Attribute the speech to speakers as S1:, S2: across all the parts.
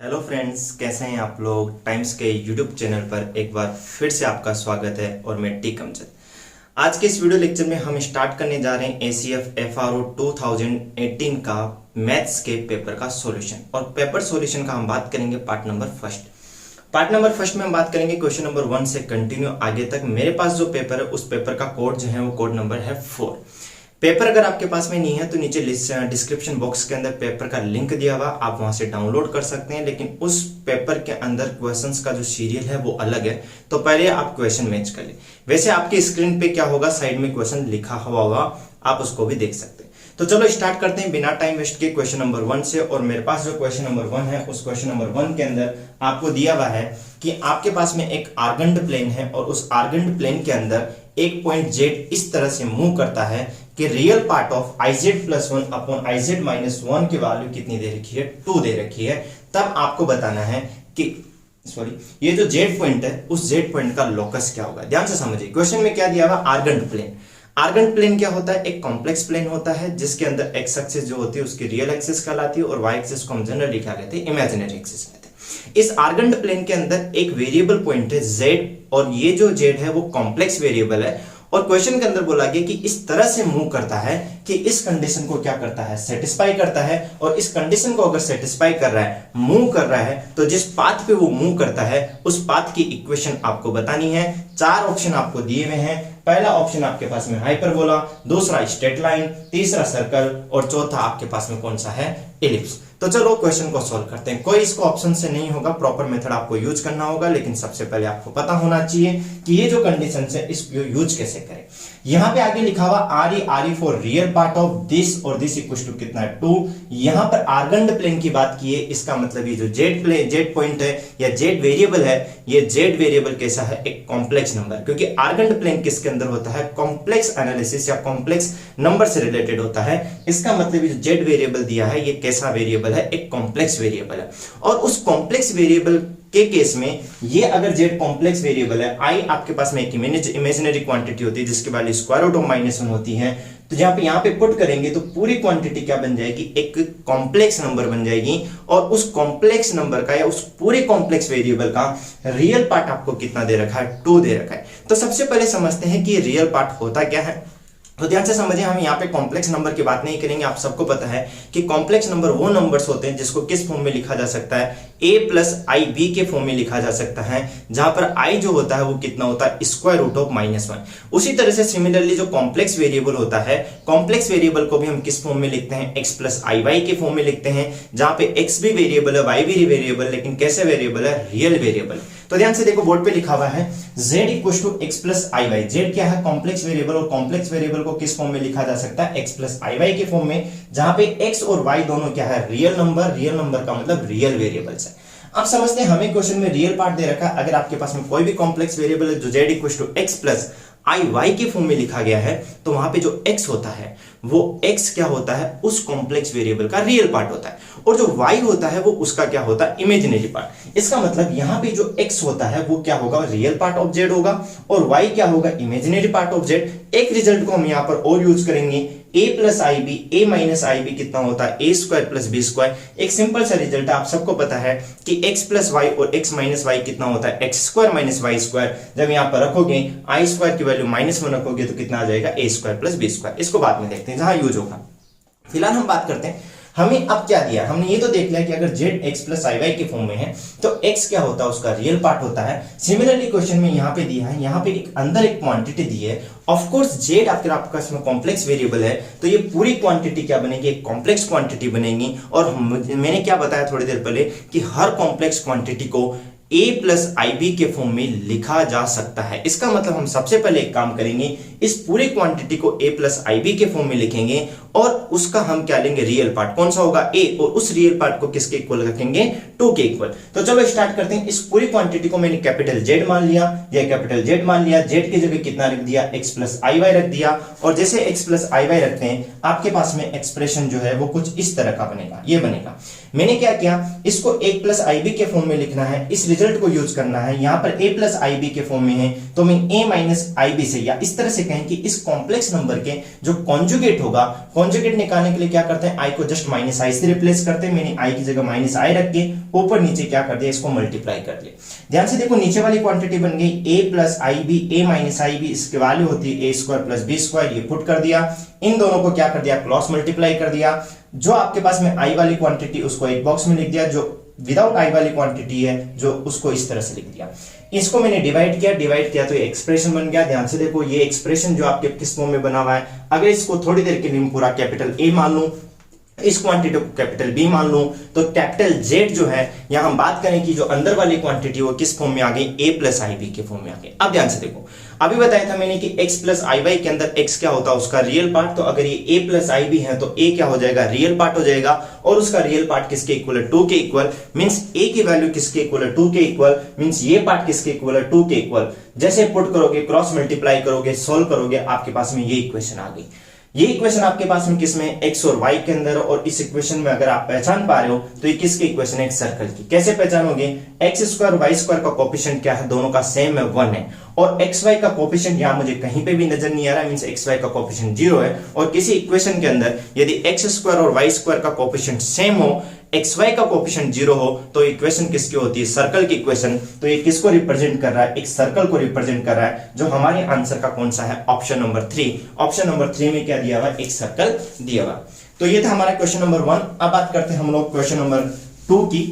S1: Hello friends, कैसे हैं आप लोग। टाइम्स के यूट्यूब चैनल पर एक बार फिर से आपका स्वागत है और मैं टी कमचंद। आज के इस वीडियो लेक्चर में हम स्टार्ट करने जा रहे हैं एसीएफ एफआरओ 2018 का मैथ्स के पेपर का सॉल्यूशन। और पेपर सॉल्यूशन का हम बात करेंगे पार्ट नंबर फर्स्ट में हम बात करेंगे क्वेश्चन नंबर 1 से कंटिन्यू आगे तक। मेरे पास जो पेपर है उस पेपर का कोड जो है वो कोड नंबर है 4। पेपर अगर आपके पास में नहीं है तो नीचे डिस्क्रिप्शन बॉक्स के अंदर पेपर का लिंक दिया हुआ, आप वहां से डाउनलोड कर सकते हैं। लेकिन उस पेपर के अंदर क्वेश्चंस का जो सीरियल है वो अलग है, तो पहले आप क्वेश्चन मैच कर ले। वैसे आपकी स्क्रीन पे क्या होगा, साइड में क्वेश्चन लिखा हुआ होगा, आप उसको भी देख सकते हैं। तो चलो स्टार्ट करते हैं बिना टाइम वेस्ट के क्वेश्चन नंबर 1 से। और मेरे पास जो क्वेश्चन नंबर 1 है उस क्वेश्चन नंबर 1 के अंदर आपको दिया हुआ है कि आपके पास में एक आर्गेंड प्लेन है और उस आर्गेंड प्लेन के अंदर एक पॉइंट जेड इस तरह से मूव करता है कि real part of iz+1 upon iz-1 की वैल्यू कितनी दे रखी है, 2 दे रखी है। तब आपको बताना है कि ये जो जेड पॉइंट है उस जेड पॉइंट का लोकस क्या होगा। ध्यान से समझिए, क्वेश्चन में क्या दिया हुआ, आर्गेंड प्लेन। आर्गेंड प्लेन क्या होता है, एक कॉम्प्लेक्स प्लेन होता है जिसके अंदर एक्स एक्सिस जो होती है उसकी रियल एक्सिस कहलाती है और वाई एक्सिस को हम जनरली क्या कहते हैं, इमेजिनरी एक्सिस कहते हैं। इस आर्गेंड प्लेन के अंदर एक वेरिएबल पॉइंट है जेड, और ये जो जेड है वो कॉम्प्लेक्स वेरिएबल है। और क्वेश्चन के अंदर बोला गया कि इस तरह से मूव करता है कि इस कंडीशन को क्या करता है, सेटिस्फाई करता है। और इस कंडीशन को अगर सेटिस्फाई कर रहा है, मूव कर रहा है, तो जिस पाथ पे वो मूव करता है उस पाथ की इक्वेशन आपको बतानी है। 4 ऑप्शन आपको दिए हुए हैं। पहला ऑप्शन आपके पास में हाइपरबोला, दूसरा स्ट्रेट लाइन, तीसरा सर्कल और चौथा आपके पास में कौन सा है, एलिप्स। तो चलो क्वेश्चन को सॉल्व करते हैं। कोई इसको ऑप्शन से नहीं होगा, प्रॉपर मेथड आपको यूज करना होगा। लेकिन सबसे पहले आपको पता होना चाहिए कि ये जो कंडीशन है इसको यूज कैसे करें। यहां पे आगे लिखा हुआ RE for real part of this और दिस इक्वल टू कितना है, 2। यहां पर आर्गेंड प्लेन की बात की है, इसका मतलब ये जो जेड पॉइंट है या जेड वेरिएबल है, ये जेड वेरिएबल कैसा है, एक कॉम्प्लेक्स नंबर। क्योंकि आर्गेंड प्लेन किसके अंदर होता है, कॉम्प्लेक्स एनालिसिस या कॉम्प्लेक्स नंबर से रिलेटेड होता है। इसका मतलब ये जो जेड वेरिएबल दिया है ये कैसा वेरिएबल है, एक कॉम्प्लेक्स वेरिएबल है। और उस कॉम्प्लेक्स वेरिएबल के केस में ये अगर जेड कॉम्प्लेक्स वेरिएबल है, आई आपके पास में एक इमेजिनरी क्वांटिटी होती है जिसकी वैल्यू स्क्वायर रूट ऑफ -1 होती है। तो जहां पे यहाँ पे पुट करेंगे तो पूरी क्वांटिटी क्या बन जाएगी, एक कॉम्प्लेक्स नंबर बन जाएगी। और उस कॉम्प्लेक्स नंबर का या उस पूरे कॉम्प्लेक्स वेरिएबल का रियल पार्ट आपको कितना दे रखा है, 2 दे रखा है। तो सबसे पहले समझते हैं कि रियल पार्ट होता क्या है। तो ध्यान से समझिए, हम यहाँ पे कॉम्प्लेक्स नंबर की बात नहीं करेंगे। आप सबको पता है कि कॉम्प्लेक्स नंबर वो नंबर्स होते हैं जिसको किस फॉर्म में लिखा जा सकता है, a+ib के फॉर्म में लिखा जा सकता है, जहां पर i जो होता है वो कितना होता है, स्क्वायर रूट ऑफ -1। उसी तरह से सिमिलरली जो कॉम्प्लेक्स वेरिएबल होता है, कॉम्प्लेक्स वेरिएबल को भी हम किस फॉर्म में लिखते हैं, x+iy के फॉर्म में लिखते हैं, जहां पे x भी वेरिएबल है, y भी वेरिएबल, लेकिन कैसे वेरिएबल है, रियल वेरिएबल। तो ध्यान से देखो, बोर्ड पे लिखा हुआ है z = x+iy। z क्या है, कॉम्प्लेक्स वेरिएबल, और कॉम्प्लेक्स वेरिएबल को किस फॉर्म में लिखा जा सकता है, x+iy के फॉर्म में, जहां पे x और y दोनों क्या है, रियल नंबर। रियल नंबर का मतलब रियल वेरिएबल्स है। अब समझते हैं, हमें क्वेश्चन में रियल पार्ट दे रखा है। अगर आपके पास में कोई भी कॉम्प्लेक्स वेरिएबल है जो z = x+iy के फॉर्म में लिखा गया है, तो वहां पे जो x होता है वो x क्या होता है, उस कॉम्प्लेक्स वेरिएबल का रियल पार्ट होता है। और जो y होता है वो उसका क्या होता है, इमेजिनरी पार्ट। इसका मतलब यहाँ पे जो x होता है वो क्या होगा, रियल पार्ट ऑफ z होगा, और y क्या होगा, इमेजिनरी पार्ट ऑफ z। एक रिजल्ट को हम यहाँ पर और यूज करेंगे, a+ib, a-ib कितना होता है, a² + b²। एक सिंपल सा रिजल्ट है, आप सबको पता है कि x+y और x - y कितना होता है, x² - y²। जब यहाँ पर रखोगे i² की वैल्यू -1 रखोगे तो कितना आ जाएगा, a² + b²। इसको बाद में देखते हैं जहां यूज होगा। फिलहाल हम बात करते हैं हमें अब क्या दिया। हमने ये तो देख लिया कि अगर z x+iy के फॉर्म में है तो x क्या होता है, उसका रियल पार्ट होता है। सिमिलरली क्वेश्चन में यहाँ पे दिया है, यहाँ पे एक अंदर एक क्वांटिटी दी है। ऑफ कोर्स z अगर आपका इसमें कॉम्प्लेक्स वेरिएबल है तो ये पूरी क्वांटिटी क्या बनेगी, एक कॉम्प्लेक्स क्वांटिटी बनेगी। और मैंने क्या बताया थोड़ी देर पहले कि हर कॉम्प्लेक्स क्वांटिटी को a+ib के फॉर्म में लिखा जा सकता है। इसका मतलब हम सबसे पहले एक काम करेंगे, इस पूरी क्वांटिटी को a+ib के फॉर्म में लिखेंगे और उसका हम क्या लेंगे, रियल पार्ट। कौन सा होगा, a, और उस रियल पार्ट को किसके इक्वल रखेंगे, 2 के इक्वल। तो चलो स्टार्ट करते हैं। इस पूरी क्वांटिटी को मैंने कैपिटल Z मान लिया, या कैपिटल Z मान लिया, Z की जगह कितना रख दिया, x+iy रख दिया। और जैसे x+iy रखते हैं, आपके पास में एक्सप्रेशन जो है वो कुछ इस तरह का बनेगा, ये बनेगा। मैंने क्या किया, इसको a+ib के फॉर्म में लिखना है, इस रिजल्ट को यूज करना है। यहाँ पर a+ib के फॉर्म में है तो मैं a माइनस आई बी से, या इस तरह से कहें कि इस कॉम्प्लेक्स नंबर के जो कॉन्जुगेट होगा, कॉन्जुगेट निकालने के लिए क्या करते हैं, i को जस्ट माइनस आई से रिप्लेस करते हैं। मैंने i की जगह माइनस आई रख के ऊपर नीचे क्या कर दिया, इसको मल्टीप्लाई कर दिया। ध्यान से देखो नीचे वाली क्वांटिटी बन गई a plus i b, a minus i b, इसकी वैल्यू होती है a square plus b square, ये पुट कर दिया। इन दोनों को क्या कर दिया, क्रॉस मल्टीप्लाई कर दिया। जो आपके पास में i वाली क्वांटिटी उसको एक बॉक्स में लिख दिया, जो विदाउट i वाली क्वांटिटी है जो उसको इस तरह से लिख दिया। इसको मैंने डिवाइड किया तो ये एक्सप्रेशन बन गया। ध्यान से देखो ये एक्सप्रेशन जो आपके किस फॉर्म में बना हुआ है, अगर इसको थोड़ी देर के लिए पूरा कैपिटल A मान लूं, इस क्वांटिटी को कैपिटल B मान लूं, तो कैपिटल Z जो है, यहां हम बात करें कि जो अंदर वाली क्वांटिटी वो किस फॉर्म में आ गई, a प्लस आई बी के फॉर्म में आ गई। अब ध्यान से देखो, अभी बताया था मैंने कि x प्लस आई वाई के अंदर x क्या होता है, उसका रियल पार्ट। तो अगर ये a प्लस आई बी है तो a क्या हो जाएगा, रियल पार्ट हो जाएगा। और उसका रियल पार्ट किसके इक्वल है, 2 के इक्वल। मींस a की वैल्यू किसके इक्वल है, 2 के इक्वल। मींस ये पार्ट किसके इक्वल है, 2 के इक्वल। जैसे पुट करोगे, क्रॉस मल्टीप्लाई करोगे, सोल्व करोगे, आपके पास में ये इक्वेशन आ गई। ये इक्वेशन आपके पास में किसमें, x और y के अंदर। और इस इक्वेशन में अगर आप पहचान पा रहे हो तो ये किसकी इक्वेशन है, एक सर्कल की। कैसे पहचानोगे, x स्क्वायर y स्क्वायर का कोफिशिएंट क्या है, दोनों का सेम है, 1 है। और xy का कोफिशिएंट यहां मुझे कहीं पे भी नजर नहीं आ रहा, मींस xy का कोफिशिएंट 0 है। और किसी इक्वेशन के अंदर यदि x स्क्वायर और y स्क्वायर का कोफिशिएंट सेम हो, xy का कोफिशिएंट 0 हो, तो इक्वेशन किसकी होती है, सर्कल की इक्वेशन। तो ये किसको रिप्रेजेंट कर रहा है, एक सर्कल को रिप्रेजेंट कर रहा है, जो हमारे आंसर का कौन सा है, ऑप्शन नंबर 3। ऑप्शन नंबर 3 में क्या दिया हुआ, एक सर्कल दिया हुआ। तो ये था हमारा क्वेश्चन नंबर 1। अब बात करते हैं हम लोग क्वेश्चन नंबर 2 की।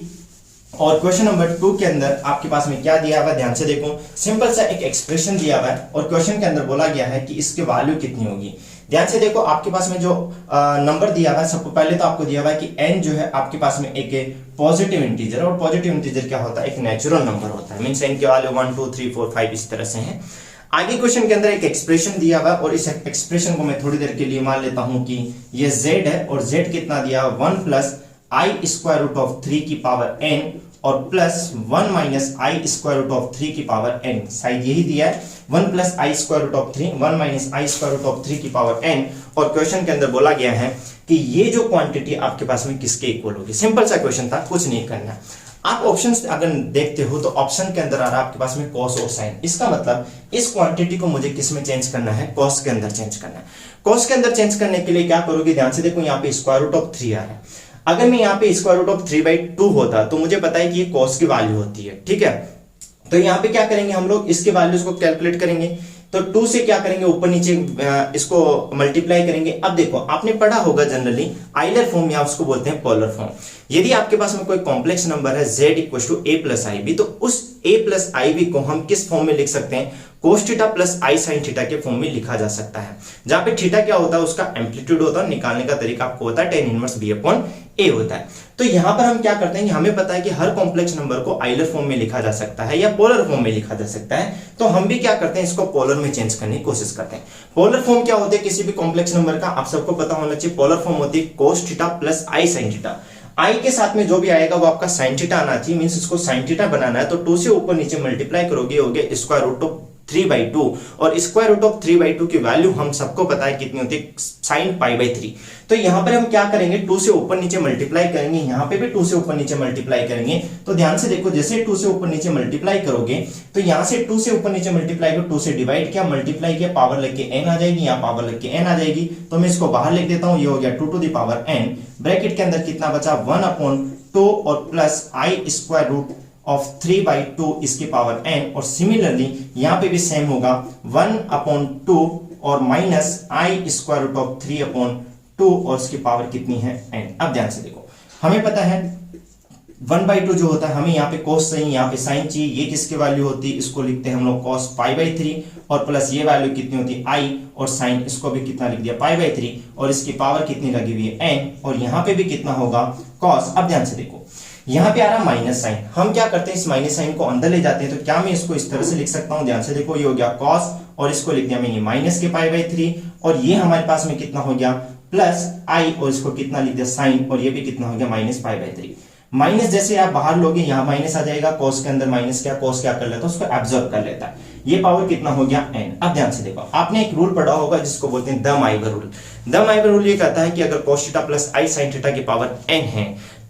S1: और क्वेश्चन नंबर 2 के अंदर आपके पास में क्या दिया हुआ है, ध्यान से देखो। सिंपल सा एक एक्सप्रेशन दिया हुआ है और क्वेश्चन के अंदर बोला गया है कि इसकी वैल्यू कितनी होगी। ध्यान से देखो, आपके पास में जो नंबर दिया हुआ है, सबको पहले तो आपको दिया हुआ है कि n जो है आपके पास में एक पॉजिटिव इंटीजर। और पॉजिटिव इंटीजर क्या होता है, एक नेचुरल नंबर होता है। मींस n के वैल्यू 1 2 3 4 5 इस तरह से है। आगे क्वेश्चन के अंदर एक एक्सप्रेशन दिया हुआ है और इस एक्सप्रेशन को मैं थोड़ी देर के लिए मान लेता हूं कि ये z है। और z कितना दिया, 1 plus i square root of 3 की पावर n और plus 1 minus i square root of 3 की पावर n। शायद यही दिया है, 1 plus i square root of 3, 1 minus i square root of 3 की पावर n। और क्वेश्चन के अंदर बोला गया है कि ये जो क्वांटिटी आपके पास में किसके इक्वल होगी। सिंपल सा क्वेश्चन था, कुछ नहीं करना। आप ऑप्शंस अगर देखते हो तो ऑप्शन के अंदर आ रहा है आपके पास में कॉस और साइन। इसका मतलब इस क्वांटिटी को मुझे किस में चेंज करना है, कॉस के अंदर चेंज करना है। कॉस के अंदर चेंज करने के लिए क्या करोगे, ध्यान से देखो, यहाँ पे स्क्वायर रूट ऑफ 3 आ रहा है। अगर मैं यहाँ पे स्क्वायर रूट ऑफ 3/2 होता तो मुझे पता है कि ये कॉस की वैल्यू होती है, ठीक है। तो यहाँ पे क्या करेंगे हम लोग, इसके वैल्यूज को कैलकुलेट करेंगे। तो 2 से क्या करेंगे, ऊपर नीचे इसको मल्टीप्लाई करेंगे। अब देखो, आपने पढ़ा होगा जनरली आइलर फॉर्म, या उसको बोलते हैं पोलर फॉर्म। यदि आपके पास में कोई कॉम्प्लेक्स नंबर है z equal to a plus i b, तो उस a प्लस आई बी को हम किस फॉर्म में लिख सकते हैं, कोस थीटा प्लस आई साइन थीटा के फॉर्म में लिखा जा सकता है। जहां पे थीटा क्या होता है, उसका एम्पलीट्यूड होता है, निकालने का तरीका आपको होता है tan inverse b upon a होता है। तो यहां पर हम क्या करते हैं कि हमें पता है कि हर कॉम्प्लेक्स नंबर को आइलर फॉर्म में लिखा जा सकता है या पोलर फॉर्म में लिखा जा सकता है। तो हम भी क्या करते हैं, इसको पोलर में चेंज करने की कोशिश करते हैं। पोलर फॉर्म क्या होते हैं किसी भी कॉम्प्लेक्स नंबर का, आप सबको पता होना चाहिए। पोलर फॉर्म होती है कोस थीटा प्लस आई साइन थीटा। आई के साथ में जो भी आएगा वो आपका साइन थीटा आना चाहिए। मींस इसको साइन थीटा बनाना है तो 2 से ऊपर नीचे मल्टीप्लाई करोगे, हो गया स्क्वायर रूट ऑफ 3/2। और स्क्वायर रूट ऑफ 3/2 की वैल्यू हम सबको पता है कितनी होती है, साइन π/3। तो यहां पर हम क्या करेंगे, 2 से ऊपर नीचे मल्टीप्लाई करेंगे, यहां पे भी 2 से ऊपर नीचे मल्टीप्लाई करेंगे। तो ध्यान से देखो, जैसे 2 से ऊपर नीचे मल्टीप्लाई करोगे तो यहां से 2 से ऊपर नीचे मल्टीप्लाई को 2 से डिवाइड किया, मल्टीप्लाई किया, पावर लग के n आ जाएगी, यहां पावर लग के n आ जाएगी। तो मैं इसको बाहर लिख देता हूं, ये हो गया 2 to the power n। Bracket के अंदर कितना बचा, 1/2 और plus i square root of 3/2 इसकी पावर n। और सिमिलरली यहां पे भी सेम होगा, 1/2 और minus i square root of 3/2 और इसकी पावर कितनी है, n। अब ध्यान से देखो, हमें पता है 1/2 जो होता है, हमें यहाँ पे कोस चाहिए, यहाँ पे साइन चाहिए। ये किसकी वैल्यू होती है, इसको लिखते हैं हम लोग cos π/3 और प्लस ये वैल्यू कितनी होती है i और साइन, इसको भी कितना लिख दिया π/3 और इसकी पावर कितनी लगी हुई है n। और यहाँ पे भी कितना होगा cos। अब ध्यान से देखो, यहाँ पे आ रहा माइनस साइन, हम क्या करते हैं इस माइनस साइन को अंदर ले जाते हैं। तो क्या मैं इसको इस तरह से लिख सकता हूँ, ध्यान से देखो, ये हो गया cos और इसको लिख दिया मैंने माइनस के π/3 और ये हमारे पास में कितना हो गया प्लस i और इसको कितना लिख दिया साइन और ये भी कितना हो गया माइनस π/3। माइनस जैसे आप बाहर लोगे यहाँ माइनस आ जाएगा, cos के अंदर माइनस क्या, cos क्या कर लेता है, उसको एब्जॉर्ब कर लेता है। ये पावर कितना हो गया n। अब ध्यान से देखो, आपने एक रूल पढ़ा होगा जिसको बोलते हैं द माइवर रूल। द माइवर रूल ये कहता है कि अगर cos थीटा प्लस आई साइन थीटा की पावर n है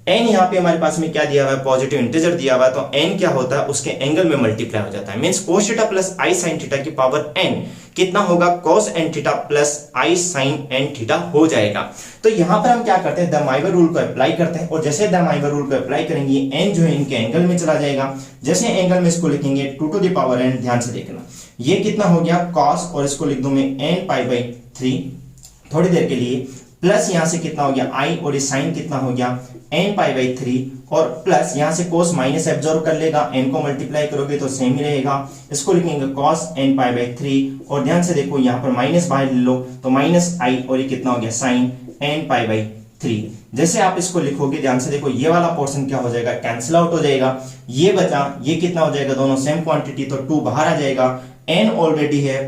S1: एन यहाँ पे हमारे पास में क्या दिया हुआ है, पॉजिटिव इंटीजर दिया हुआ है, तो एन क्या होता है, उसके एंगल में मल्टीप्लाई हो जाता है। मींस cos थीटा प्लस आई साइन थीटा की पावर एन कितना होगा, cos n थीटा प्लस आई साइन n थीटा हो जाएगा। तो यहाँ पर हम क्या करते हैं, दमाइवर रूल को अप्लाई करते हैं, और जैसे दमाइवर रूल को अप्लाई करेंगे n जो है इनके एंगल में चला जाएगा। जैसे एंगल में इसको लिखेंगे 2 टू द पावर n, ध्यान से देखना ये कितना हो गया cos, और इसको लिख दूं मैं n पाई बाई 3 थोड़ी देर के लिए, प्लस यहां से कितना हो गया i, और ये साइन कितना हो गया n पाई बाई 3, और प्लस यहां से cos माइनस एब्जॉर्ब कर लेगा, n को मल्टीप्लाई करोगे तो सेम ही रहेगा, इसको लिखेंगे cos n पाई बाई 3, और ध्यान से देखो यहां पर माइनस बाहर ले लो तो माइनस i, और ये कितना हो गया sin n पाई बाई 3। जैसे आप इसको लिखोगे ध्यान से देखो ये वाला पोर्शन क्या हो जाएगा, कैंसिल आउट हो जाएगा, ये बचा, ये कितना हो जाएगा, दोनों सेम क्वांटिटी, तो 2 बाहर आ जाएगा, n ऑलरेडी है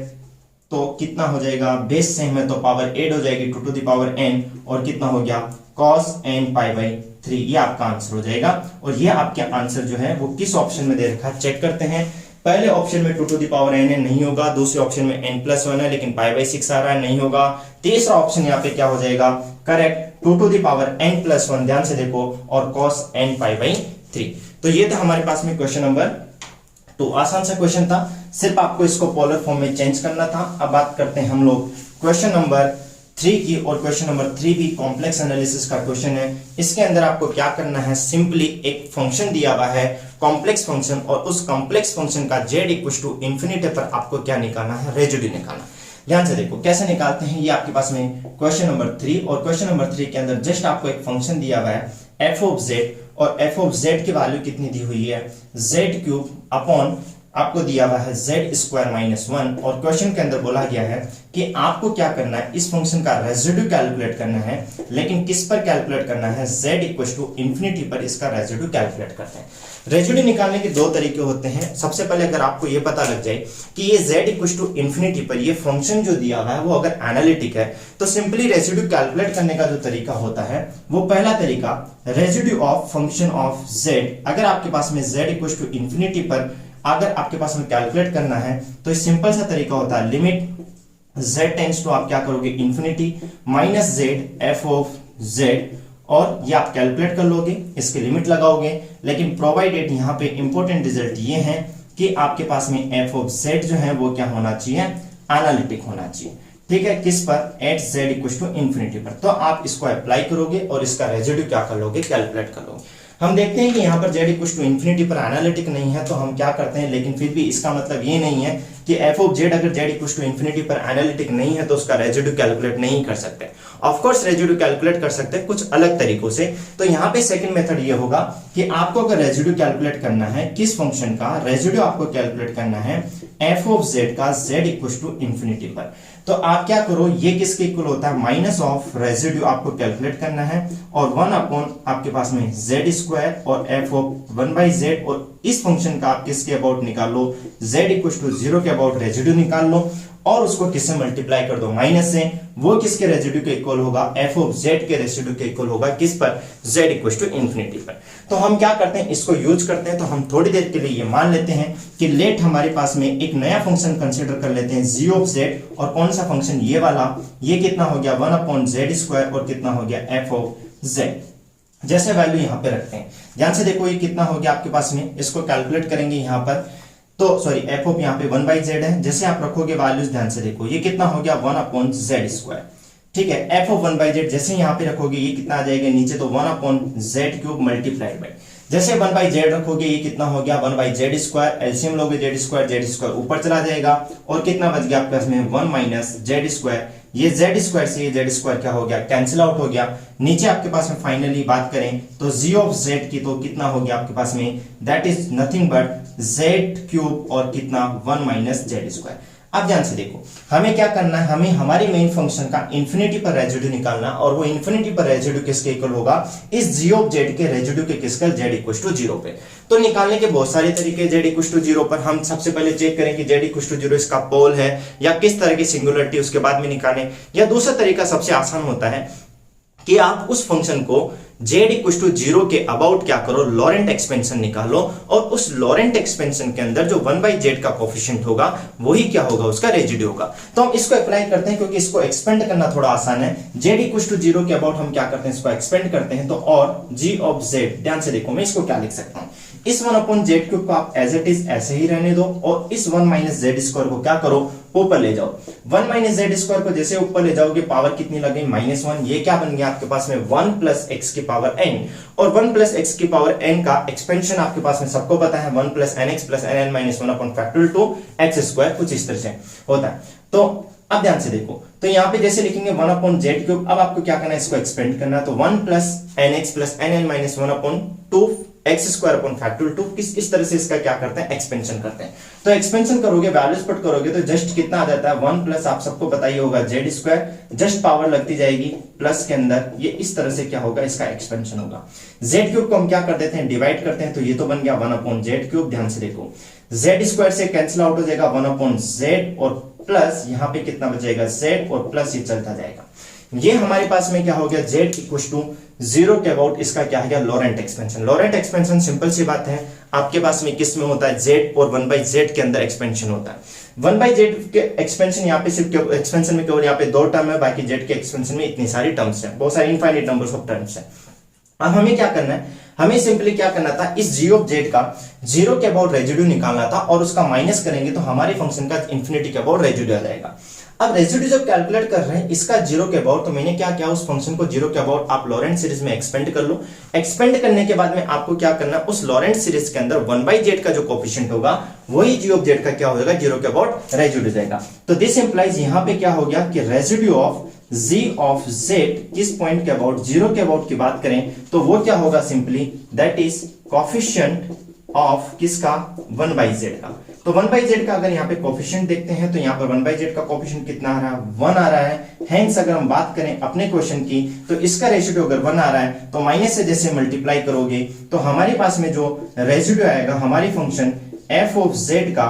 S1: तो कितना हो जाएगा, बेस सेम है तो पावर ऐड हो जाएगी 2 टू द पावर n, और कितना हो गया cos n पाई बाई 3, ये आपका आंसर हो जाएगा। और ये आपके आंसर जो है वो किस ऑप्शन में दे रखा है चेक करते हैं। पहले ऑप्शन में 2 टू द पावर n है, नहीं होगा। दूसरे ऑप्शन में n प्लस 1 है लेकिन पाई बाई 6 आ रहा है, नहीं होगा। तीसरा ऑप्शन यहाँ पे क्या हो जाएगा, correct 2 to the power n plus 1, ध्यान से देखो, और cos n पाई बाई 3। तो ये था हमारे पास में क्वेश्चन नंबर 2। आसान सा क्वेश्चन था, सिर्फ आपको इसको पोलर फॉर्म में चेंज करना था। अब बात करते हैं हम लोग क्वेश्चन नंबर 3 की, और क्वेश्चन नंबर 3 भी कॉम्प्लेक्स एनालिसिस का क्वेश्चन है। इसके अंदर आपको क्या करना है, सिंपली एक फंक्शन दिया हुआ है कॉम्प्लेक्स फंक्शन, और उस कॉम्प्लेक्स फंक्शन का z इक्वल टू इंफिनिटी पर आपको क्या निकालना है, रेजिड्यू निकालना। ध्यान से देखो कैसे निकालते हैं, ये आपके पास में क्वेश्चन नंबर 3, और क्वेश्चन नंबर 3 के अंदर जस्ट आपको एक फंक्शन दिया हुआ है f ऑफ z, और f ऑफ z की वैल्यू कितनी दी हुई है, z क्यूब अपॉन आपको दिया हुआ है z स्क्वायर माइनस 1, और क्वेश्चन के अंदर बोला गया है कि आपको क्या करना है, इस फंक्शन का रेजिड्यू कैलकुलेट करना है, लेकिन किस पर कैलकुलेट करना है, z इक्वल टू इंफिनिटी पर इसका रेजिड्यू कैलकुलेट करते हैं। रेजिड्यू निकालने के 2 तरीके होते हैं। सबसे पहले अगर आपको ये पता लग जाए कि ये z इक्वल टू इंफिनिटी पर ये फंक्शन जो दिया हुआ है वो अगर एनालिटिक है, तो सिंपली रेजिड्यू कैलकुलेट करने का जो तरीका होता है वो पहला तरीका, residue of function of z, अगर आपके पास में z इक्वल टू इंफिनिटी पर अगर आपके पास में कैलकुलेट करना है तो सिंपल सा तरीका होता है, लिमिट z टेंड्स टू आप क्या करोगे infinity minus z f of z, और ये आप कैलकुलेट कर लोगे, इसके लिमिट लगाओगे। लेकिन प्रोवाइडेड यहाँ पे इंपॉर्टेंट रिजल्ट ये है कि आपके पास में f ऑफ z जो है वो क्या होना चाहिए, एनालिटिक होना चाहिए। ठीक है, किस पर, at z equal to infinity पर। तो आप इसको अप्लाई करोगे और इसका रेजिड्यू क्या कर लोगे, कैलकुलेट कर लोगे। हम देखते हैं कि यहाँ पर z इक्वल टू इंफिनिटी पर एनालिटिक नहीं है, तो हम क्या करते हैं, लेकिन फिर भी इसका मतलब ये नहीं है कि f ऑफ z अगर z इक्वल टू इंफिनिटी पर एनालिटिक नहीं है तो उसका रेजिड्यू कैलकुलेट नहीं कर सकते। ऑफ कोर्स रेजिड्यू कैलकुलेट कर सकते हैं कुछ अलग तरीकों से। तो यहाँ पे सेकंड मेथड ये होगा कि आपको अगर रेजिड्यू कैलकुलेट करना है किस फंक्शन का, रेजिड्यू आपको कैलकुलेट करना है f ऑफ z का z इक्वल टू इंफिनिटी पर। तो आप क्या करो, ये किसके इक्वल होता है, माइनस ऑफ रेजिड्यू आपको कैलकुलेट करना है, और 1 अपॉन आपके पास में z स्क्वायर और f ऑफ 1 बाई z, और इस फंक्शन का आप किसके अबाउट निकाल लो, z इक्वल टू 0 के अबाउट रेजिड्यू निकाल लो, और उसको किससे मल्टीप्लाई कर दो, माइनस से। वो किसके रेजिड्यू के इक्वल होगा, f ऑफ z के रेजिड्यू के इक्वल होगा, किस पर, z इक्वल टू इंफिनिटी पर। तो हम क्या करते हैं, इसको यूज करते हैं। तो हम थोड़ी देर के लिए ये मान लेते हैं कि लेट हमारे पास में एक नया फंक्शन कंसीडर कर लेते हैं g ऑफ z, और कौन सा फंक्शन, ये वाला, ये कितना हो गया 1 अपॉन z स्क्वायर, और कितना हो गया f ऑफ z। जैसे वैल्यू यहाँ पे रखते हैं, ध्यान से देखो ये कितना हो गया आपके पास में, इसको कैलकुलेट करेंगे यहाँ पर, तो सॉरी f ऑफ यहाँ पे 1 बाई z है, जैसे आप रखोगे वैल्यूज, ध्यान से देखो ये कितना हो गया 1 अपॉन z स्क्वायर। ठीक है, f ऑफ 1 बाई z जैसे यहाँ पे रखोगे ये कितना आ जाएगा नीचे, तो 1 upon z cube multiplied by, जैसे 1 बाई z रखोगे ये कितना हो गया 1 बाई z स्क्वायर, एलसीएम लोगे z स्क्वायर ऊपर चला जाएगा, और कितना बच गया आपके पास में 1 माइनस z स्क्वायर, ये z स्क्वायर से ये z स्क्वायर क्या हो गया, कैंसिल आउट हो गया। नीचे आपके पास में फाइनली बात करें तो g ऑफ z की तो कितना हो गया आपके पास में, that is nothing but z cube, और कितना 1 माइनस z स्क्वायर। अब ध्यान से देखो हमें क्या करना है, हमें हमारे मेन फंक्शन का इंफिनिटी पर रेजिड्यू निकालना, और वो इंफिनिटी पर रेजिड्यू किसके इक्वल होगा, इस g ऑफ z के रेजिड्यू के किसका, z इक्वल टू 0 पे। तो निकालने के बहुत सारे तरीके z इक्वल टू 0 पर। हम सबसे पहले चेक करें कि z इक्वल टू 0 इसका पोल है या किस तरह की सिंगुलरिटी, उसके बाद में निकालें। या दूसरा तरीका सबसे आसान होता है कि कि आप उस फंक्शन को z इक्वल टू 0 के अबाउट क्या करो, लॉरेंट एक्सपेंशन निकालो, और उस लॉरेंट एक्सपेंशन के अंदर जो 1/z का कोफिशिएंट होगा वही क्या होगा, उसका रेजिड्यू होगा। तो हम इसको अप्लाई करते हैं क्योंकि इसको एक्सपेंड करना थोड़ा आसान है। z इक्वल टू 0 के अबाउट हम क्या करते हैं, इसको एक्सपेंड करते हैं। तो और g ऑफ z, ध्यान से देखो मैं इसको क्या लिख सकता हूं, इस 1/z³ को आप एज इट इज ऐसे ही रहने दो और इस 1 - z² को क्या करो, ऊपर ले जाओ। 1 - z² को जैसे ऊपर ले जाओगे पावर कितनी लग गई, -1। ये क्या बन गया आपके पास में 1 + x की पावर n, और 1 + x की पावर n का एक्सपेंशन आपके पास में सबको पता है 1 + nx + nn - 1/2 x², कुछ इस तरह से होता है। तो अब ध्यान से देखो, तो यहाँ पे जैसे लिखेंगे 1/z³, अब आपको क्या करना है, इसको एक्सपेंड करना है। तो 1 + nx + nn - 1/2 x²/2 इस तरह से इसका क्या करते हैं, एक्सपेंशन करते हैं। तो एक्सपेंशन करोगे, वैल्यूज पुट करोगे तो जस्ट कितना आ जाता है 1 + आप सबको बताइए होगा z², जस्ट पावर लगती जाएगी प्लस के अंदर, ये इस तरह से क्या होगा, इसका एक्सपेंशन होगा। z³ को हम क्या कर देते हैं, डिवाइड करते हैं, तो ये तो बन गया 1/z³। ध्यान से देखो z² से कैंसिल आउट हो जाएगा 1/z, और प्लस यहाँ पे कितना बचेगा z, और प्लस ये चलता जाएगा। ये हमारे पास में क्या हो गया, z इक्वल टू 0 के अबाउट इसका क्या है, Laurent expansion. Laurent expansion simple सी बात है, आपके पास में किस में होता है, z और 1/z के अंदर एक्सपेंशन होता है। 1/z के एक्सपेंशन यहाँ पे सिर्फ एक्सपेंशन में केवल यहाँ पे 2 टर्म है, बाकी z के एक्सपेंशन में इतनी सारी टर्म्स है, बहुत सारी इनफाइनाइट नंबर्स ऑफ टर्म्स है। अब हमें क्या करना है, हमें सिंपली क्या करना था, इस g ऑफ z का 0 के अबाउट रेजिड्यू निकालना था, और उसका माइनस करेंगे तो हमारे फंक्शन का इंफिनिटी के अबाउट रेजिड्यू आ जाएगा। अब रेजिड्यू जब कैलकुलेट कर रहे हैं इसका 0 के अबाउट, तो मैंने क्या किया, उस फंक्शन को 0 के अबाउट आप लॉरेंट सीरीज में एक्सपेंड कर लो। एक्सपेंड करने के बाद में आपको क्या करना है, उस लॉरेंट सीरीज के अंदर 1/z का जो कोफिशिएंट होगा वही g ऑफ z का क्या होगा, 0 के अबाउट रेजिड्यू जाएगा। तो दिस इंप्लाइज यहां पे क्या हो गया कि residue of g of z किस पॉइंट के अबाउट, 0 के अबाउट की बात करें तो वो क्या होगा, simply that is coefficient of किसका, 1/z का। तो 1/z का अगर यहाँ पे कोफिशिएंट देखते हैं तो यहाँ पर 1/z का कोफिशिएंट कितना आ रहा है, 1 आ रहा है। हेंस अगर हम बात करें अपने क्वेश्चन की, तो इसका रेशियो अगर 1 आ रहा है तो माइनस से जैसे मल्टीप्लाई करोगे तो हमारे पास में जो रेशियो आएगा हमारी फंक्शन f ऑफ z का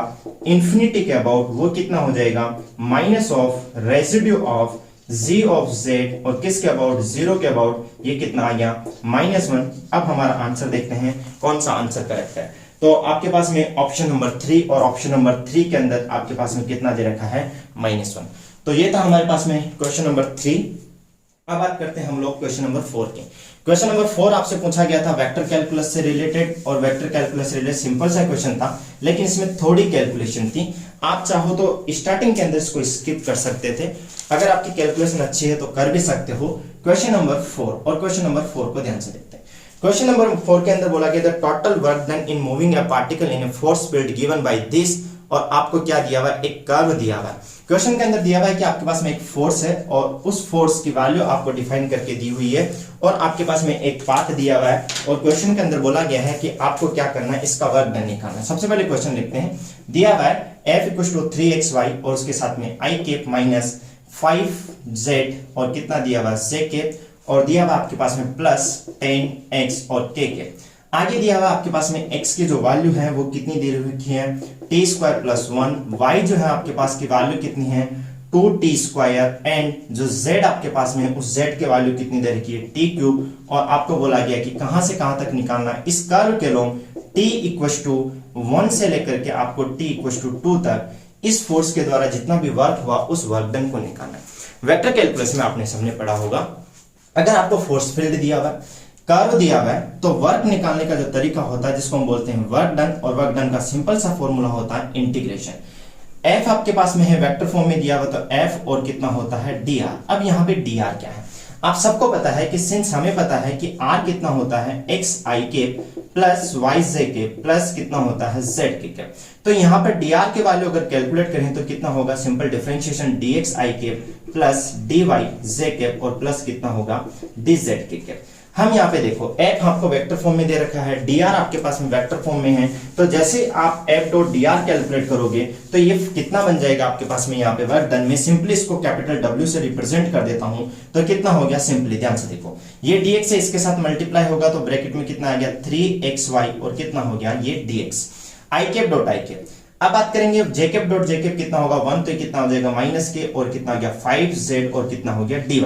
S1: इंफिनिटी के अबाउट वो कितना हो जाएगा, minus of residue of g of z, और किसके अबाउट, 0 के अबाउट, ये कितना आ गया, -1। अब हमारा आंसर देखते हैं कौन सा आंसर करेक्ट है। तो आपके पास में ऑप्शन नंबर 3, और ऑप्शन नंबर 3 के अंदर आपके पास में कितना दे रखा है, -1। तो ये था हमारे पास में क्वेश्चन नंबर 3। अब बात करते हैं हम लोग क्वेश्चन नंबर 4 की। क्वेश्चन नंबर 4 आपसे पूछा गया था वेक्टर कैलकुलस से रिलेटेड, और वेक्टर कैलकुलस से रिलेटेड सिंपल सा क्वेश्चन था, लेकिन इसमें थोड़ी कैलकुलेशन थी। आप चाहो तो स्टार्टिंग के अंदर इसको स्किप कर सकते थे, अगर आपकी कैलकुलेशन अच्छी है तो कर भी सकते हो। क्वेश्चन नंबर 4, और क्वेश्चन नंबर 4 को ध्यान से देखते हैं। क्वेश्चन नंबर 4 के अंदर बोला गया the total work done in moving a particle in a force field given by this, और आपको क्या दिया हुआ है, एक कर्व दिया हुआ है। क्वेश्चन के अंदर दिया हुआ है कि आपके पास में एक फोर्स है और उस फोर्स की वैल्यू आपको डिफाइन करके दी हुई है, और आपके पास में एक पाथ दिया हुआ है, और क्वेश्चन के अंदर बोला गया है कि आपको क्या करना है, इसका वर्क डन निकालना है। सबसे पहले क्वेश्चन लिखते हैं, दिया हुआ है f = 3xy और उसके साथ में i - 5z, और कितना दिया हुआ है, j, और दिया हुआ आपके पास में +10x और k। आगे दिया हुआ आपके पास में x की जो वैल्यू है वो कितनी दे रखी है, t² + 1, y जो है आपके पास की वैल्यू कितनी है, 2t², एंड जो z आपके पास में है उस z की वैल्यू कितनी दे रखी है, t³। और आपको बोला गया कि कहां से कहां तक निकालना है, इस कर्व के लॉन्ग t = 1 से लेकर के आपको t = 2 तक इस फोर्स के द्वारा जितना भी वर्क हुआ उस वर्क डन को निकालना है। वेक्टर कैलकुलस में आपने सबने पढ़ा होगा, अगर आपको फोर्स फील्ड दिया हुआ है, कर्व दिया हुआ है, तो वर्क निकालने का जो तरीका होता है जिसको हम बोलते हैं वर्क डन, और वर्क डन का सिंपल सा फॉर्मूला होता है इंटीग्रेशन। f आपके पास में है वेक्टर फॉर्म में दिया हुआ, तो f और कितना होता है, dr। अब यहाँ पे dr क्या है, आप सबको पता है कि सिंस हमें पता है कि r कितना होता है, xi प्लस yj प्लस कितना होता है, zk। तो यहाँ पर dr के वैल्यू अगर कैलकुलेट करें तो कितना होगा, simple differentiation dxi plus dyj और प्लस कितना होगा, dzk। हम यहाँ पे देखो f आपको वेक्टर फॉर्म में दे रखा है, dr आपके पास में वेक्टर फॉर्म में है, तो जैसे आप f.dr कैलकुलेट करोगे तो ये कितना बन जाएगा आपके पास में, यहाँ पे वर्क डन में सिंपली इसको कैपिटल W से रिप्रेजेंट कर देता हूं, तो कितना हो गया, सिंपली ध्यान से देखो ये dx से इसके साथ मल्टीप्लाई होगा तो ब्रैकेट में कितना आ गया, 3xy, और कितना हो गया ये dx, i_i। अब बात करेंगे j_j कितना होगा 1, तो कितना हो जाएगा -k, और कितना हो गया 5z, और कितना हो गया dy।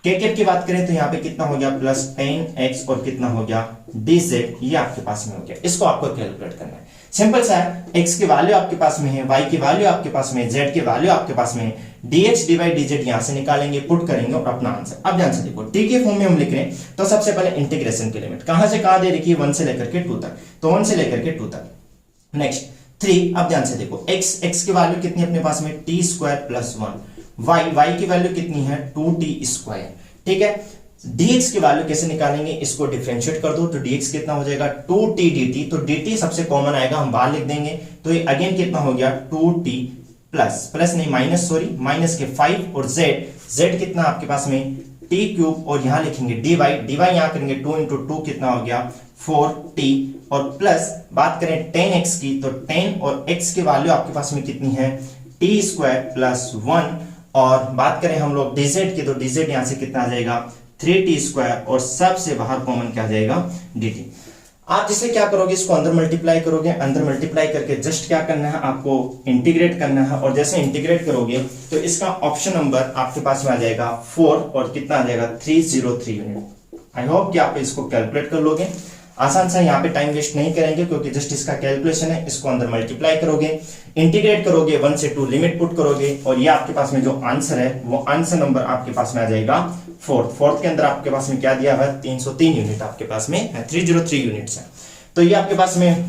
S1: के कैप की बात करें तो यहाँ पे कितना हो गया प्लस 10x और कितना हो गया dz, ये आपके पास में हो गया। इसको आपको कैलकुलेट करना है, सिंपल सा है। x की वैल्यू आपके पास में है, y की वैल्यू आपके पास में है, z की वैल्यू आपके पास में है, dx dy dz यहां से निकालेंगे, पुट करेंगे और अपना आंसर। अब ध्यान से देखो, t के फॉर्म में हम लिख रहे हैं तो सबसे पहले इंटीग्रेशन की लिमिट कहां से कहां दे रखी है, 1 से लेकर के 2 तक, तो 1 से लेकर के 2 तक। नेक्स्ट 3, अब ध्यान से देखो x की वैल्यू कितनी अपने पास में t स्क्वायर प्लस 1, y की वैल्यू कितनी है 2t स्क्वायर, ठीक है। dx की वैल्यू कैसे निकालेंगे, इसको डिफरेंशिएट कर दो तो dx कितना हो जाएगा 2t dt, तो dt सबसे कॉमन आएगा, हम बाहर लिख देंगे, तो ये अगेन कितना हो गया 2t प्लस नहीं माइनस, सॉरी माइनस के 5 और z कितना आपके पास में t क्यूब, और यहां लिखेंगे dy यहां करेंगे 2 इंटू 2 कितना हो गया 4t, और प्लस बात करें 10x की तो 10 और x की वैल्यू आपके पास में कितनी है t स्क्वायर प्लस 1, और बात करें हम लोग dz की तो dz यहां से कितना आ जाएगा 3t स्क्वायर, और सबसे बाहर कॉमन क्या आ जाएगा dt। आप जिसे क्या करोगे, इसको अंदर मल्टीप्लाई करोगे, अंदर मल्टीप्लाई करके जस्ट क्या करना है आपको इंटीग्रेट करना है, और जैसे इंटीग्रेट करोगे तो इसका ऑप्शन नंबर आपके पास में आ जाएगा 4 और कितना आ जाएगा 303 यूनिट। आई होप कि आप इसको कैलकुलेट कर लोगे, आसान सा, यहाँ पे टाइम वेस्ट नहीं करेंगे क्योंकि जस्ट इसका कैलकुलेशन है। इसको अंदर मल्टीप्लाई करोगे, इंटीग्रेट करोगे, 1 से 2 लिमिट पुट करोगे, और ये आपके पास में जो आंसर है वो आंसर नंबर आपके पास में आ जाएगा 4 के अंदर आपके पास में क्या दिया हुआ है 303 यूनिट आपके पास में है, 303 यूनिट्स है। तो ये आपके पास में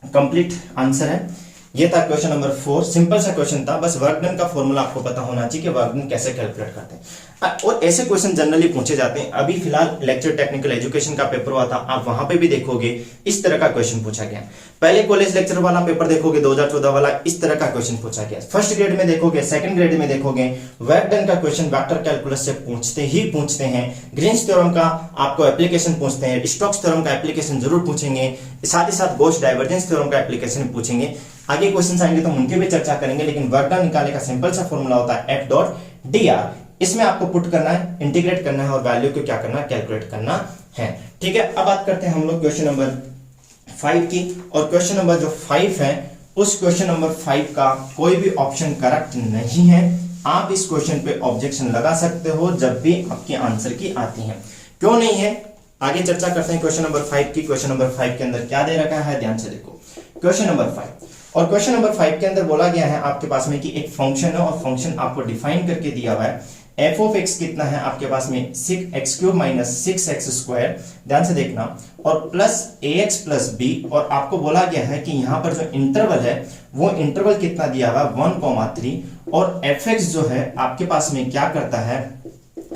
S1: कंप्लीट आंसर है। ये था क्वेश्चन नंबर 4, सिंपल सा क्वेश्चन था, बस वर्क डन का फॉर्मूला आपको पता होना चाहिए कि वर्क डन कैसे कैलकुलेट करते हैं, और ऐसे क्वेश्चन जनरली पूछे जाते हैं। अभी फिलहाल लेक्चर टेक्निकल एजुकेशन का पेपर हुआ था, आप वहां पे भी देखोगे इस तरह का क्वेश्चन पूछा गया। पहले कॉलेज लेक्चर वाला पेपर देखोगे 2014 वाला, इस तरह का क्वेश्चन पूछा गया। फर्स्ट ग्रेड में देखोगे, सेकंड ग्रेड में देखोगे, वर्क डन का क्वेश्चन वेक्टर कैलकुलस से पूछते हैं। ग्रीन्स थ्योरम का आपको एप्लीकेशन पूछते हैं, स्टोक्स थ्योरम का एप्लीकेशन जरूर पूछेंगे, साथ ही साथ गॉस डाइवर्जेंस थ्योरम का एप्लीकेशन पूछेंगे। आगे क्वेश्चन आएंगे तो उनकी भी चर्चा करेंगे, लेकिन वर्क डन निकालने का सिंपल सा फॉर्मूला होता है F.dr। इसमें आपको पुट करना है, इंटीग्रेट करना है और वैल्यू को क्या करना है कैलकुलेट करना है, ठीक है। अब बात करते हैं हम लोग क्वेश्चन नंबर 5 की, और क्वेश्चन नंबर जो 5 है उस क्वेश्चन नंबर 5 का कोई भी ऑप्शन करेक्ट नहीं है। आप इस क्वेश्चन पे ऑब्जेक्शन लगा सकते हो जब भी आपकी आंसर की आती है, क्यों नहीं है आगे चर्चा करते हैं क्वेश्चन नंबर 5 की। क्वेश्चन नंबर 5 के अंदर क्या दे रखा है, ध्यान से देखो क्वेश्चन नंबर 5, और क्वेश्चन नंबर 5 के अंदर बोला गया है आपके पास में कि एक फंक्शन है और फंक्शन आपको डिफाइन करके दिया हुआ है। f ऑफ x कितना है आपके पास में 6x³ माइनस 6x², ध्यान से देखना, और प्लस ax प्लस b, और आपको बोला गया है कि यहाँ पर जो इंटरवल है वो इंटरवल कितना दिया हुआ 1,3, और fx जो है आपके पास में क्या करता है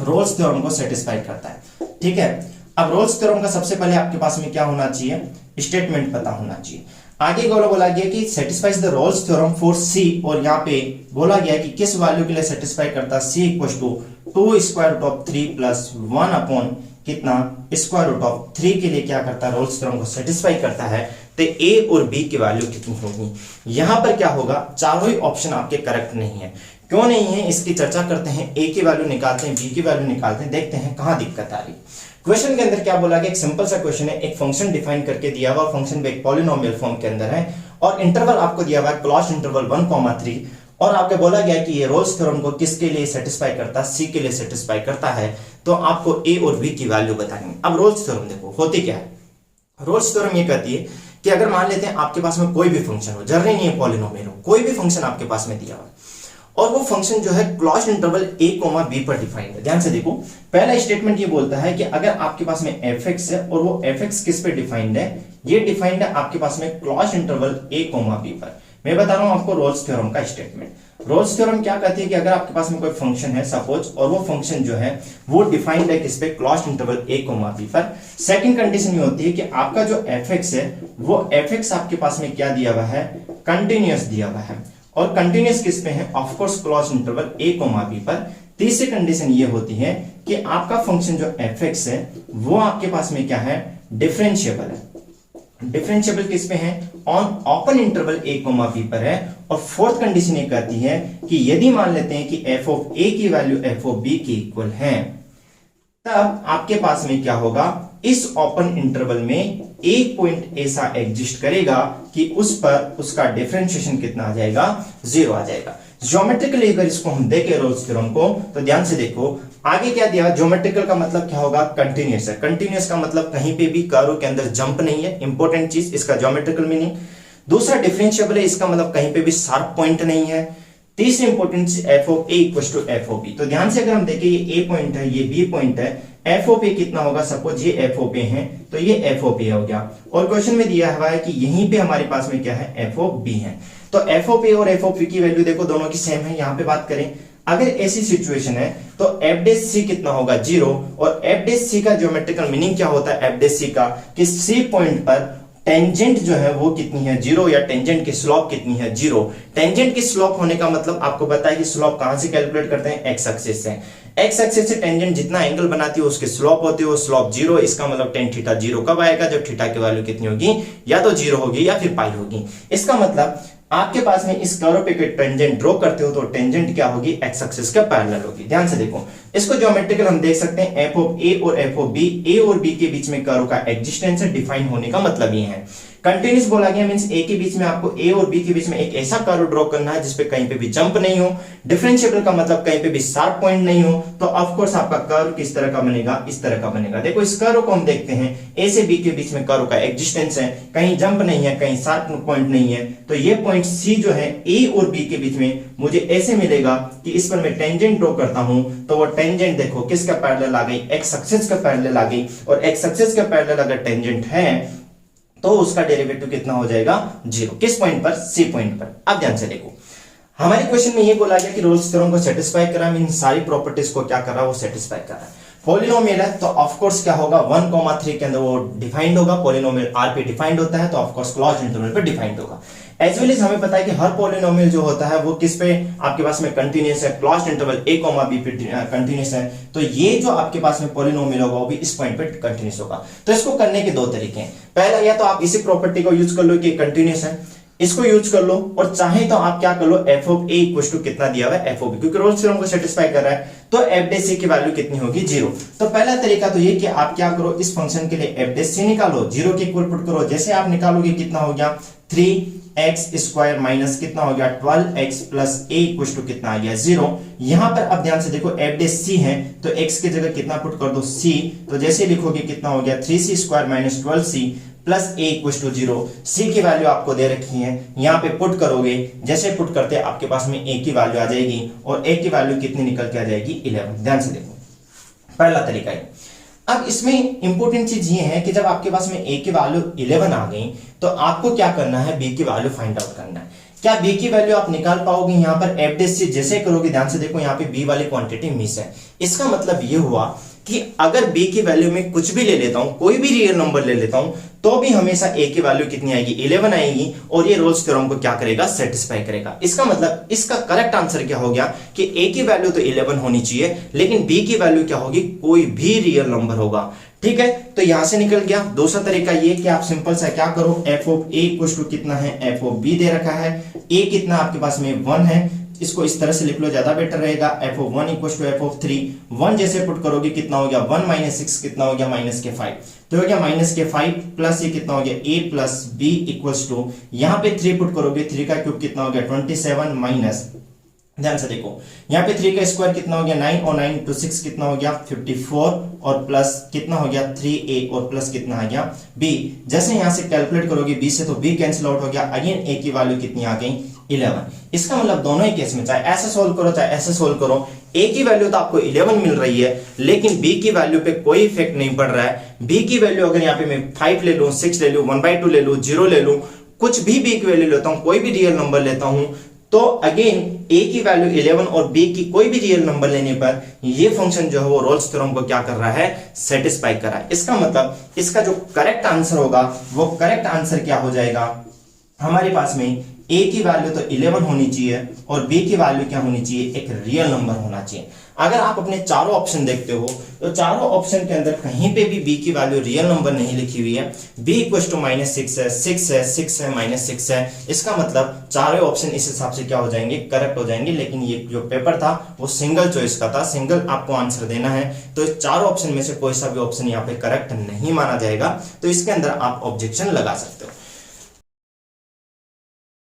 S1: रोल्स थ्योरम को सेटिस्फाई करता है, ठीक है। अब रोल्स थ्योरम का सबसे पहले आपके पास में क्या होना चाहिए, स्टेटमेंट पता होना चाहिए। आगे बोला गया कि satisfies the Rolle's theorem for c, और यहाँ पे बोला गया कि किस वैल्यू के लिए सेटिस्फाई करता है, c equal to 2 square root of 3 plus 1 upon कितना स्क्वायर रूट ऑफ 3 के लिए क्या करता है रोल्स थ्योरम को सेटिस्फाई करता है। तो a और b की वैल्यू कितनी होगी, यहां पर क्या होगा, चारों ही ऑप्शन आपके करेक्ट नहीं है। क्यों नहीं है इसकी चर्चा करते हैं, a की वैल्यू निकालते हैं, b की वैल्यू निकालते हैं, देखते हैं कहां दिक्कत आ रही है। क्वेश्चन के अंदर क्या बोला गया, एक सिंपल सा क्वेश्चन है, एक फंक्शन डिफाइन करके दिया हुआ, फंक्शन एक पॉलिनोमियल फॉर्म के अंदर है, और इंटरवल आपको दिया हुआ है क्लोज्ड इंटरवल 1,3, और आपको बोला गया कि ये रोल्स थ्योरम को किसके लिए सेटिस्फाई करता है, c के लिए सेटिस्फाई करता है। तो आपको a और b की वैल्यू बतानी। अब रोल्स थ्योरम देखो होती क्या है, रोल्स थ्योरम ये कहती है कि अगर मान लेते हैं आपके पास में कोई भी फंक्शन हो, जरूरी नहीं है पॉलिनोमियल हो, कोई भी फंक्शन आपके पास में दिया हुआ है, और वो फंक्शन जो है क्लोज्ड इंटरवल a, b पर डिफाइंड है। ध्यान से देखो, पहला स्टेटमेंट ये बोलता है कि अगर आपके पास में fx है और वो fx किस पे डिफाइंड है, ये डिफाइंड है आपके पास में क्लोज्ड इंटरवल a, b पर। मैं बता रहा हूं आपको रोल्स थ्योरम का स्टेटमेंट। रोल्स थ्योरम क्या कहती है कि अगर आपके पास में कोई फंक्शन है सपोज, और वो फंक्शन जो है वो डिफाइंड है किस पे, क्लोज्ड इंटरवल a, b पर। सेकंड कंडीशन ये होती है कि आपका जो fx है वो fx आपके पास में क्या दिया हुआ है, कंटिन्यूअस दिया हुआ है, और कंटिन्यूअस किस पे है, of course closed interval a, b पर। तीसरी कंडीशन ये होती है कि आपका फंक्शन जो fx है वो आपके पास में क्या है, डिफरेंशिएबल है। डिफरेंशिएबल किस पे है, on open interval a, b पर है। और फोर्थ कंडीशन ये कहती है कि यदि मान लेते हैं कि f ऑफ a की वैल्यू f ऑफ b की इक्वल है, तब आपके पास में क्या होगा, इस ओपन इंटरवल में एक पॉइंट ऐसा एग्जिस्ट करेगा कि उस पर उसका डिफरेंशिएशन कितना आ जाएगा, 0 आ जाएगा। ज्योमेट्रिकली अगर इसको हम देखें रोल्स थ्योरम को, तो ध्यान से देखो, आगे क्या दिया, ज्योमेट्रिकल का मतलब क्या होगा, कंटिन्यूस है। कंटिन्यूस का मतलब कहीं पे भी कर्व के अंदर जंप नहीं है, इंपॉर्टेंट चीज, इसका ज्योमेट्रिकल मीनिंग। दूसरा डिफरेंशिएबल है, इसका मतलब कहीं पे भी शार्प पॉइंट नहीं है। तीसरी इंपॉर्टेंट चीज f of A equal to f of B. तो ध्यान से अगर हम देखें, ये ए पॉइंट है, ये बी पॉइंट है, एफ ऑफ ए कितना होगा, सपोज ये एफ ऑफ ए है तो ये एफ ऑफ ए हो गया। और क्वेश्चन में दिया हुआ है कि यहीं पे हमारे पास में क्या है, एफ ऑफ बी है। तो एफ ऑफ ए और एफ ऑफ बी की वैल्यू देखो दोनों की सेम है। यहां पे बात करें, अगर ऐसी सिचुएशन है तो एफ डेश सी कितना होगा, 0। और एफ डेश सी का ज्योमेट्रिकल मीनिंग क्या होता है, एफ डेश सी का, कि सी पॉइंट पर टेंजेंट जो है वो कितनी है, 0, या टेंजेंट की स्लोप कितनी है, 0। टेंजेंट की स्लोप होने का मतलब आपको पता है कि स्लोप कहां से कैलकुलेट करते हैं, एक्स एक्सिस से। एक्स एक्सिस से टेंजेंट जितना एंगल बनाती है उसकी स्लोप होती है वो स्लोप 0। इसका मतलब टेन थीटा 0 कब आएगा, जब थीटा की वैल्यू कितनी होगी, या तो 0 होगी या फिर पाई होगी। इसका मतलब आपके पास में इस कर्व पे टेंजेंट ड्रॉ करते हो तो टेंजेंट क्या होगी, एक्स एक्सिस के पैरेलल होगी। ध्यान से देखो, इसको ज्योमेट्रिकल हम देख सकते हैं, एफ ऑफ ए और एफ ऑफ बी, ए और बी के बीच में कर्व का एग्जिस्टेंस है, डिफाइन होने का मतलब ये है। कंटिन्यूस बोला गया मींस ए के बीच में आपको, ए और बी के बीच में एक ऐसा कर्व ड्रॉ करना है जिसपे कहीं पे भी जंप नहीं हो। डिफरेंशिएबल का मतलब कहीं पे भी शार्प पॉइंट नहीं हो। तो ऑफ कोर्स आपका कर्व किस तरह का बनेगा, इस तरह का बनेगा। देखो इस कर्व को हम देखते हैं, ए से बी के बीच में कर्व का एग्जिस्टेंस है, कहीं जंप नहीं है, कहीं शार्प पॉइंट नहीं है। तो ये पॉइंट सी जो है ए और बी के बीच में मुझे ऐसे मिलेगा कि इस पर मैं टेंजेंट ड्रॉ करता हूं तो वो टेंजेंट देखो किसका पैरेलल आ गई, एक्स एक्सिस का पैरेलल आ गई। और एक्स एक्सिस का पैरेलल अगर टेंजेंट है तो उसका डेरिवेटिव कितना हो जाएगा, 0। किस पॉइंट पर, सी पॉइंट पर। अब ध्यान से देखो, हमारे क्वेश्चन में ये बोला गया कि रोल्स थ्योरम को सेटिस्फाई करा, मीन सारी प्रॉपर्टीज को क्या कर रहा है, वो सेटिस्फाई कर रहा है। पॉलिनोमियल है तो ऑफ कोर्स क्या होगा, 1,3 के अंदर वो डिफाइंड होगा। पॉलिनोमियल आर पे डिफाइंड होता है तो ऑफ कोर्स क्लोज्ड इंटरवल पे डिफाइंड होगा। एज वेल एज हमें पता है कि हर पॉलिनोमियल जो होता है वो किस पे आपके पास में कंटीन्यूअस है, क्लोज्ड इंटरवल a, b पे कंटीन्यूअस है। तो ये जो आपके पास में पॉलिनोमियल होगा वो भी इस पॉइंट पे कंटीन्यूअस होगा। तो इसको करने के दो तरीके हैं। पहला, या तो आप इसी प्रॉपर्टी को यूज कर लो कि कंटीन्यूअस है, इसको यूज कर लो, और चाहे तो आप क्या कर लो, F of A equal to कितना दिया हुआ है, एफ ऑफ बी, क्योंकि रोल्स थ्योरम को सेटिस्फाई कर रहा है तो एफ डे सी की वैल्यू कितनी होगी, 0। तो पहला तरीका तो ये कि आप क्या करो, इस फंक्शन के लिए एफ डे सी निकालो, 0 के इक्वल पुट करो। जैसे आप निकालोगे कितना हो गया, 3x² माइनस कितना हो गया, 12x plus a equal to कितना आ गया, 0। यहां पर अब ध्यान से देखो, एफ डे सी है तो x की जगह कितना पुट कर दो, c। तो जैसे लिखोगे कितना हो गया, 3c² minus 12c plus a equal to 0। c की वैल्यू आपको दे रखी है, यहाँ पे पुट करोगे, जैसे पुट करते आपके पास में a की वैल्यू आ जाएगी, और a की वैल्यू कितनी निकल के आ जाएगी, 11। ध्यान से देखो, पहला तरीका है। अब इसमें इंपॉर्टेंट चीज ये है कि जब आपके पास में a की वैल्यू 11 आ गई तो आपको क्या करना है, b की वैल्यू फाइंड आउट करना है। क्या b की वैल्यू आप निकाल पाओगे, यहाँ पर एफ डे सी जैसे करोगे, ध्यान से देखो यहाँ पे b वाली क्वांटिटी मिस है। इसका मतलब ये हुआ कि अगर b की वैल्यू में कुछ भी ले लेता हूं, कोई भी रियल नंबर ले लेता हूं, तो भी हमेशा a की वैल्यू कितनी आएगी, 11 आएगी, और ये रोल्स थ्योरम को क्या करेगा, सेटिस्फाई करेगा। इसका मतलब इसका करेक्ट आंसर क्या हो गया कि a की वैल्यू तो 11 होनी चाहिए, लेकिन b की वैल्यू क्या होगी, कोई भी रियल नंबर होगा। ठीक है, तो यहां से निकल गया। दूसरा तरीका ये कि आप सिंपल सा क्या करो, f of a equal to कितना है, f ऑफ b दे रखा है, a कितना आपके पास में 1 है, इसको इस तरह से लिख लो, ज्यादा बेटर रहेगा। f of 1 equal to f of 3, 1 जैसे पुट करोगे कितना हो गया, 1 माइनस 6 कितना हो गया, माइनस के 5। तो हो गया माइनस के 5 प्लस ये कितना हो गया, a plus b equals to, यहाँ पे 3 पुट करोगे, 3 का क्यूब कितना हो गया, 27 माइनस, ध्यान से देखो यहाँ पे 3 का स्क्वायर कितना हो गया, 9, और 9 इंटू 6 कितना हो गया, 54, और प्लस कितना हो गया, 3a, और प्लस कितना आ गया, b। जैसे यहाँ से कैलकुलेट करोगे b से तो b कैंसिल आउट हो गया, अगेन a की वैल्यू कितनी आ गई, 11। इसका मतलब दोनों ही केस में, चाहे ऐसे सोल्व करो चाहे ऐसे सोल्व करो, a की वैल्यू तो आपको 11 मिल रही है, लेकिन b की वैल्यू पे कोई इफेक्ट नहीं पड़ रहा है। b की वैल्यू अगर यहाँ पे मैं 5 ले लूं, 6 ले लूं, 1/2 ले लूं, 0 ले लूं, कुछ भी b की वैल्यू लेता हूं, कोई भी रियल नंबर लेता हूं, तो अगेन a की वैल्यू 11 और b की कोई भी रियल नंबर लेने पर ये फंक्शन जो है वो रोल्स थ्योरम को क्या कर रहा है, सेटिस्फाई कर रहा है। इसका मतलब इसका जो करेक्ट आंसर होगा वो करेक्ट आंसर क्या हो जाएगा, हमारे पास में a की वैल्यू तो 11 होनी चाहिए और b की वैल्यू क्या होनी चाहिए, एक रियल नंबर होना चाहिए। अगर आप अपने चारों ऑप्शन देखते हो तो चारों ऑप्शन के अंदर कहीं पे भी b की वैल्यू रियल नंबर नहीं लिखी हुई है। b इक्वल टू -6 है, 6 है, 6 है, -6 है। इसका मतलब चारों ऑप्शन इस हिसाब से क्या हो जाएंगे, करेक्ट हो जाएंगे। लेकिन ये जो पेपर था वो सिंगल चॉइस का था, सिंगल आपको आंसर देना है, तो इस चारों ऑप्शन में से कोई सा भी ऑप्शन यहाँ पे करेक्ट नहीं माना जाएगा, तो इसके अंदर आप ऑब्जेक्शन लगा सकते हो।